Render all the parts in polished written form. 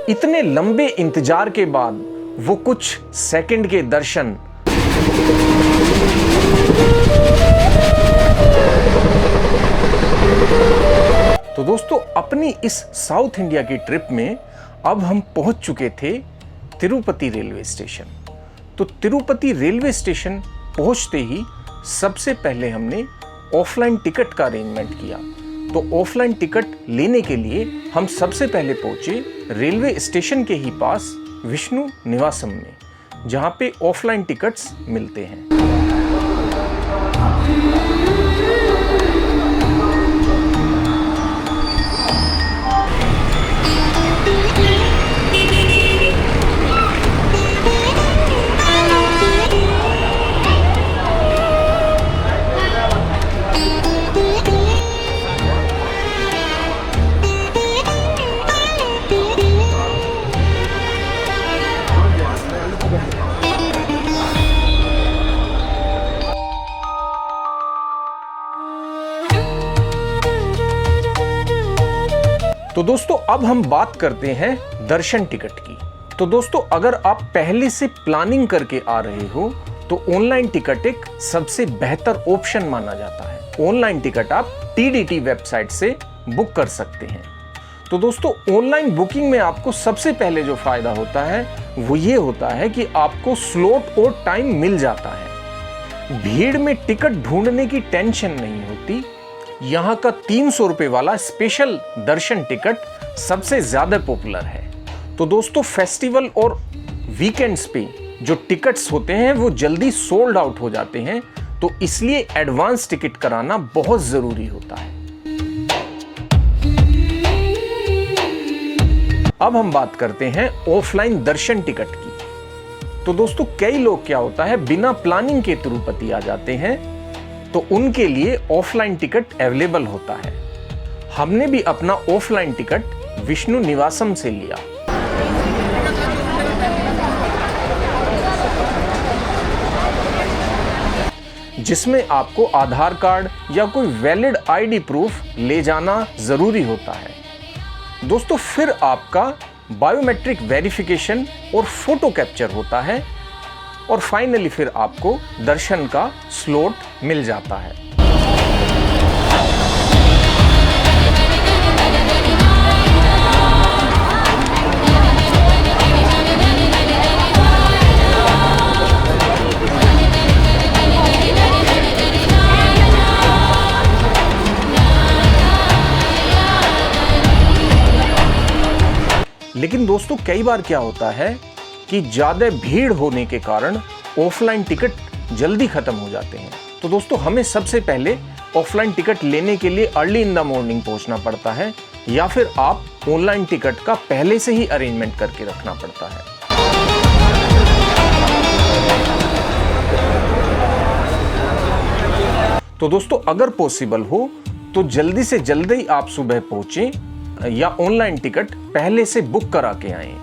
इतने लंबे इंतजार के बाद वो कुछ सेकंड के दर्शन तो दोस्तों, अपनी इस साउथ इंडिया की ट्रिप में अब हम पहुंच चुके थे तिरुपति रेलवे स्टेशन। तो तिरुपति रेलवे स्टेशन पहुंचते ही सबसे पहले हमने ऑफलाइन टिकट का अरेंजमेंट किया। तो ऑफलाइन टिकट लेने के लिए हम सबसे पहले पहुंचे रेलवे स्टेशन के ही पास विष्णु निवासम में, जहां पे ऑफलाइन टिकट्स मिलते हैं। तो दोस्तों, अब हम बात करते हैं दर्शन टिकट की। तो दोस्तों, अगर आप पहले से प्लानिंग करके आ रहे हो तो ऑनलाइन टिकट एक सबसे बेहतर ऑप्शन माना जाता है। ऑनलाइन टिकट आप TDT वेबसाइट से बुक कर सकते हैं। तो दोस्तों, ऑनलाइन बुकिंग में आपको सबसे पहले जो फायदा होता है वो ये होता है कि आपको स्लॉट और टाइम मिल जाता है। भीड़ में टिकट ढूंढने की टेंशन नहीं होती। यहाँ का 300 रुपए वाला स्पेशल दर्शन टिकट सबसे ज्यादा पॉपुलर है। तो दोस्तों, फेस्टिवल और वीकेंड्स पे जो टिकट्स होते हैं वो जल्दी सोल्ड आउट हो जाते हैं, तो इसलिए एडवांस टिकट कराना बहुत जरूरी होता है। अब हम बात करते हैं ऑफलाइन दर्शन टिकट की। तो दोस्तों, कई लोग क्या होता है बिना प्लानिंग के तिरुपति आ जाते हैं, तो उनके लिए ऑफलाइन टिकट अवेलेबल होता है। हमने भी अपना ऑफलाइन टिकट विष्णु निवासम से लिया। जिसमें आपको आधार कार्ड या कोई वैलिड ID प्रूफ ले जाना जरूरी होता है। दोस्तों, फिर आपका बायोमेट्रिक वेरिफिकेशन और फोटो कैप्चर होता है और फाइनली फिर आपको दर्शन का स्लॉट मिल जाता है। लेकिन दोस्तों, कई बार क्या होता है कि ज्यादा भीड़ होने के कारण ऑफलाइन टिकट जल्दी खत्म हो जाते हैं। तो दोस्तों, हमें सबसे पहले ऑफलाइन टिकट लेने के लिए अर्ली इन द मॉर्निंग पहुंचना पड़ता है, या फिर आप ऑनलाइन टिकट का पहले से ही अरेंजमेंट करके रखना पड़ता है। तो दोस्तों, अगर पॉसिबल हो तो जल्दी से जल्दी आप सुबह पहुंचे या ऑनलाइन टिकट पहले से बुक करा के आए,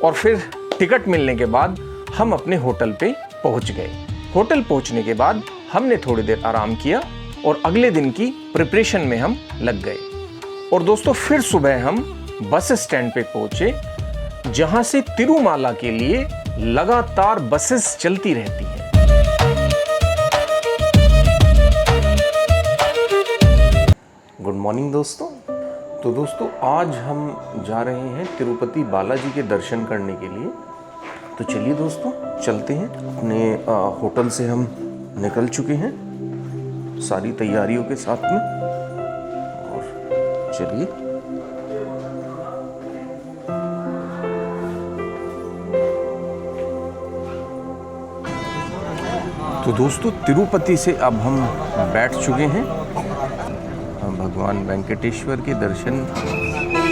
और फिर टिकट मिलने के बाद हम अपने होटल पे पहुंच गए। होटल पहुंचने के बाद हमने थोड़ी देर आराम किया और अगले दिन की प्रिपरेशन में हम लग गए। और दोस्तों, फिर सुबह हम बस स्टैंड पे पहुंचे, जहां से तिरुमाला के लिए लगातार बसेस चलती रहती हैं। गुड मॉर्निंग दोस्तों। तो दोस्तों, आज हम जा रहे हैं तिरुपति बालाजी के दर्शन करने के लिए। तो चलिए दोस्तों, चलते हैं। अपने होटल से हम निकल चुके हैं सारी तैयारियों के साथ में, और चलिए। तो दोस्तों, तिरुपति से अब हम बैठ चुके हैं भगवान वेंकटेश्वर के दर्शन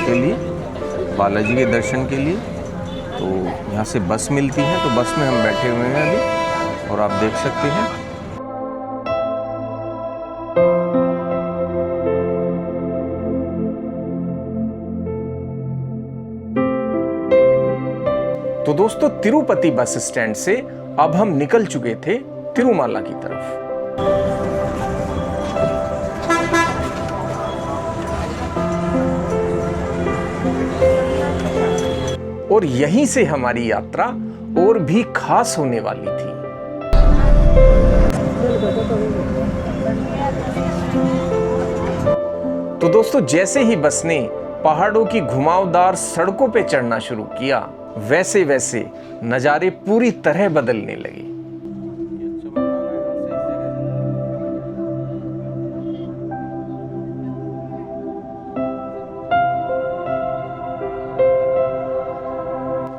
के लिए, बालाजी के दर्शन के लिए। तो यहाँ से बस मिलती है, तो बस में हम बैठे हुए हैं अभी, और आप देख सकते हैं। तो दोस्तों, तिरुपति बस स्टैंड से अब हम निकल चुके थे तिरुमाला की तरफ। और यहीं से हमारी यात्रा और भी खास होने वाली थी। तो दोस्तों, जैसे ही बस ने पहाड़ों की घुमावदार सड़कों पे चढ़ना शुरू किया, वैसे वैसे नज़ारे पूरी तरह बदलने लगे।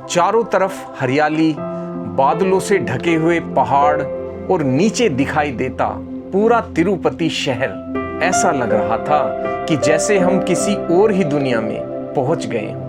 चारों तरफ हरियाली, बादलों से ढके हुए पहाड़ और नीचे दिखाई देता पूरा तिरुपति शहर। ऐसा लग रहा था कि जैसे हम किसी और ही दुनिया में पहुंच गए हों।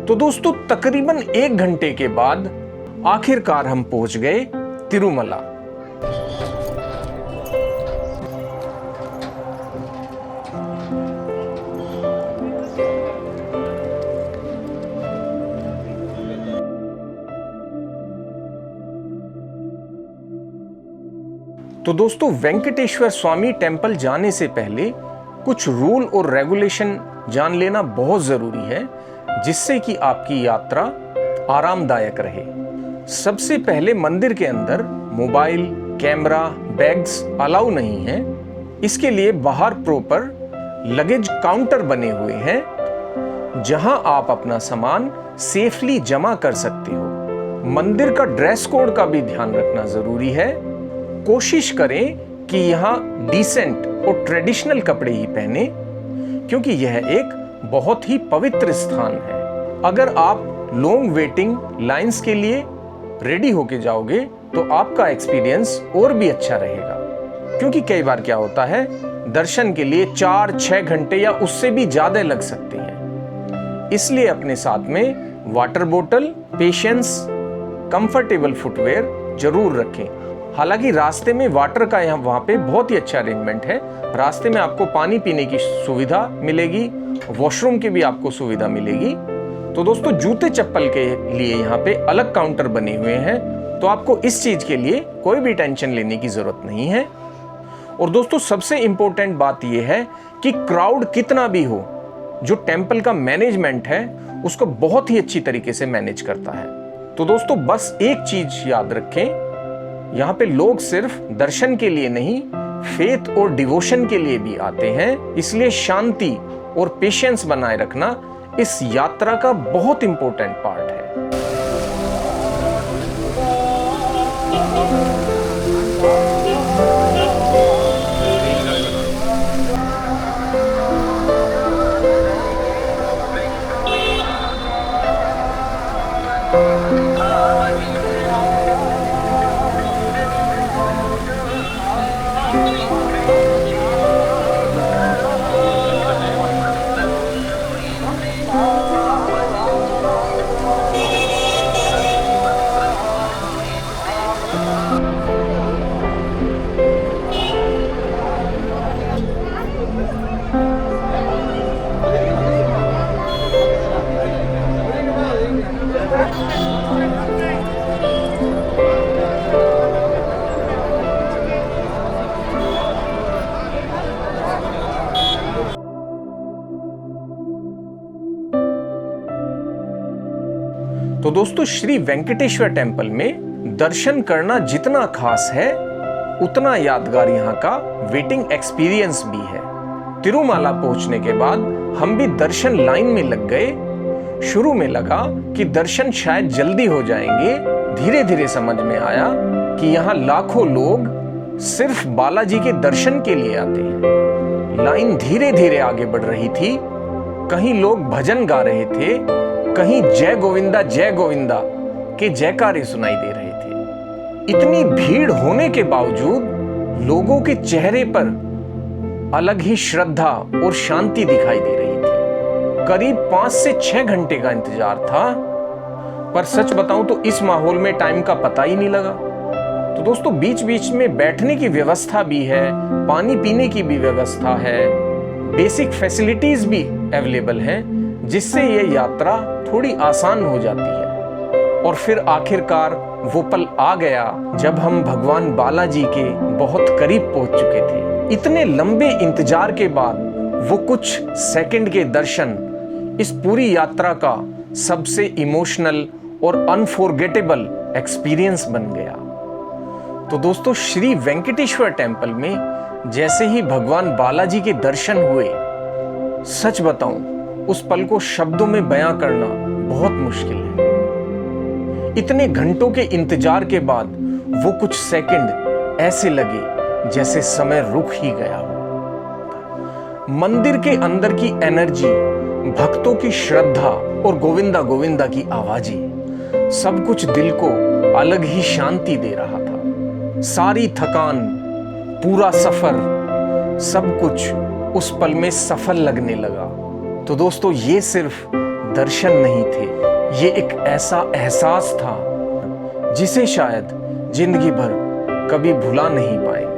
तो दोस्तों, तकरीबन 1 घंटे के बाद आखिरकार हम पहुंच गए तिरुमला। तो दोस्तों, वेंकटेश्वर स्वामी टेम्पल जाने से पहले कुछ रूल और रेगुलेशन जान लेना बहुत जरूरी है, जिससे कि आपकी यात्रा आरामदायक रहे। सबसे पहले, मंदिर के अंदर मोबाइल, कैमरा, बैग्स अलाउ नहीं है। इसके लिए बाहर प्रॉपर लगेज काउंटर बने हुए हैं, जहां आप अपना सामान सेफली जमा कर सकते हो। मंदिर का ड्रेस कोड का भी ध्यान रखना जरूरी है। कोशिश करें कि यहाँ डिसेंट और ट्रेडिशनल कपड़े ही पहने, क्योंकि यह एक बहुत ही पवित्र स्थान है। अगर आप लॉन्ग वेटिंग लाइंस के लिए रेडी होके जाओगे तो आपका एक्सपीरियंस और भी अच्छा रहेगा, क्योंकि कई बार क्या होता है, दर्शन के लिए 4-6 घंटे या उससे भी ज्यादा लग सकते हैं। इसलिए अपने साथ में वाटर बोतल, पेशेंस, कंफर्टेबल फुटवेयर जरूर रखें। हालांकि रास्ते में वाटर का यहाँ वहाँ पे बहुत ही अच्छा अरेंजमेंट है। रास्ते में आपको पानी पीने की सुविधा मिलेगी, वॉशरूम की भी आपको सुविधा मिलेगी। तो दोस्तों, जूते चप्पल के लिए यहाँ पे अलग काउंटर बने हुए हैं, तो आपको इस चीज के लिए कोई भी टेंशन लेने की जरूरत नहीं है। और दोस्तों, सबसे इंपॉर्टेंट बात यह है कि क्राउड कितना भी हो, जो टेम्पल का मैनेजमेंट है उसको बहुत ही अच्छी तरीके से मैनेज करता है। तो दोस्तों, बस एक चीज याद रखें, यहाँ पे लोग सिर्फ दर्शन के लिए नहीं, फेथ और डिवोशन के लिए भी आते हैं। इसलिए शांति और पेशेंस बनाए रखना इस यात्रा का बहुत इंपॉर्टेंट पार्ट है। तो दोस्तों, श्री वेंकटेश्वर टेम्पल में दर्शन करना जितना खास है, उतना यादगार यहाँ का वेटिंग एक्सपीरियंस भी है। तिरुमाला पहुंचने के बाद हम भी दर्शन लाइन में लग गए। शुरू में लगा कि दर्शन शायद जल्दी हो जाएंगे, धीरे धीरे समझ में आया कि यहाँ लाखों लोग सिर्फ बालाजी के दर्शन के लिए आते हैं। लाइन धीरे धीरे आगे बढ़ रही थी। कहीं लोग भजन गा रहे थे, कहीं जय गोविंदा के जयकारे सुनाई दे रहे थे। इतनी भीड़ होने के बावजूद लोगों के चेहरे पर अलग ही श्रद्धा और शांति दिखाई दे रही थी। करीब 5 से 6 घंटे का इंतजार था। पर सच बताऊं तो इस माहौल में टाइम का पता ही नहीं लगा। तो दोस्तों बीच बीच में बैठने की व्यवस्था भी है, पानी पीने की भी व्यवस्था है, बेसिक फैसिलिटीज भी अवेलेबल हैं, जिससे ये यात्रा थोड़ी आसान हो जाती है। और फिर आखिरकार वो पल आ गया जब हम भगवान बालाजी के बहुत करीब पहुंच चुके थे। इतने लंबे इंतजार के बाद वो कुछ सेकंड के दर्शन इस पूरी यात्रा का सबसे इमोशनल और अनफॉरगेटेबल एक्सपीरियंस बन गया। तो दोस्तों श्री वेंकटेश्वर टेम्पल में जैसे ही भगवान बालाजी के दर्शन हुए, सच बताऊं उस पल को शब्दों में बयां करना बहुत मुश्किल है। इतने घंटों के इंतजार के बाद वो कुछ सेकंड ऐसे लगे जैसे समय रुक ही गया हो। मंदिर के अंदर की एनर्जी, भक्तों की श्रद्धा और गोविंदा गोविंदा की आवाजें, सब कुछ दिल को अलग ही शांति दे रहा था। सारी थकान, पूरा सफर, सब कुछ उस पल में सफल लगने लगा। तो दोस्तों ये सिर्फ दर्शन नहीं थे, ये एक ऐसा एहसास था जिसे शायद जिंदगी भर कभी भुला नहीं पाएंगे।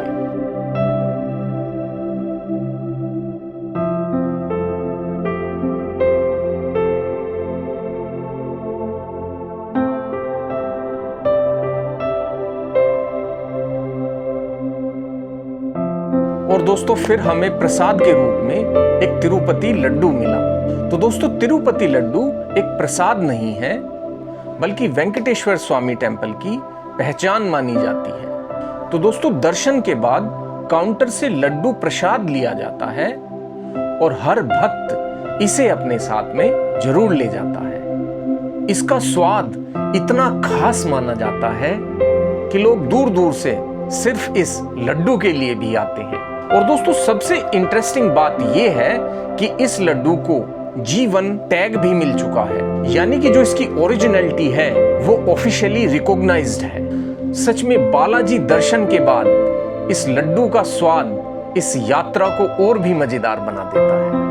और दोस्तों फिर हमें प्रसाद के रूप में एक तिरुपति लड्डू मिला। तो दोस्तों तिरुपति लड्डू एक प्रसाद नहीं है, बल्कि वेंकटेश्वर स्वामी टेम्पल की पहचान मानी जाती है। तो दोस्तों दर्शन के बाद काउंटर से लड्डू प्रसाद लिया जाता है और हर भक्त इसे अपने साथ में जरूर ले जाता है। इसका स्वाद इतना खास माना जाता है कि लोग दूर दूर से सिर्फ इस लड्डू के लिए भी आते हैं। और दोस्तों सबसे इंटरेस्टिंग बात यह है कि इस लड्डू को G1 टैग भी मिल चुका है, यानी कि जो इसकी ओरिजिनलिटी है वो ऑफिशियली रिकॉग्नाइज्ड है। सच में बालाजी दर्शन के बाद इस लड्डू का स्वाद इस यात्रा को और भी मजेदार बना देता है।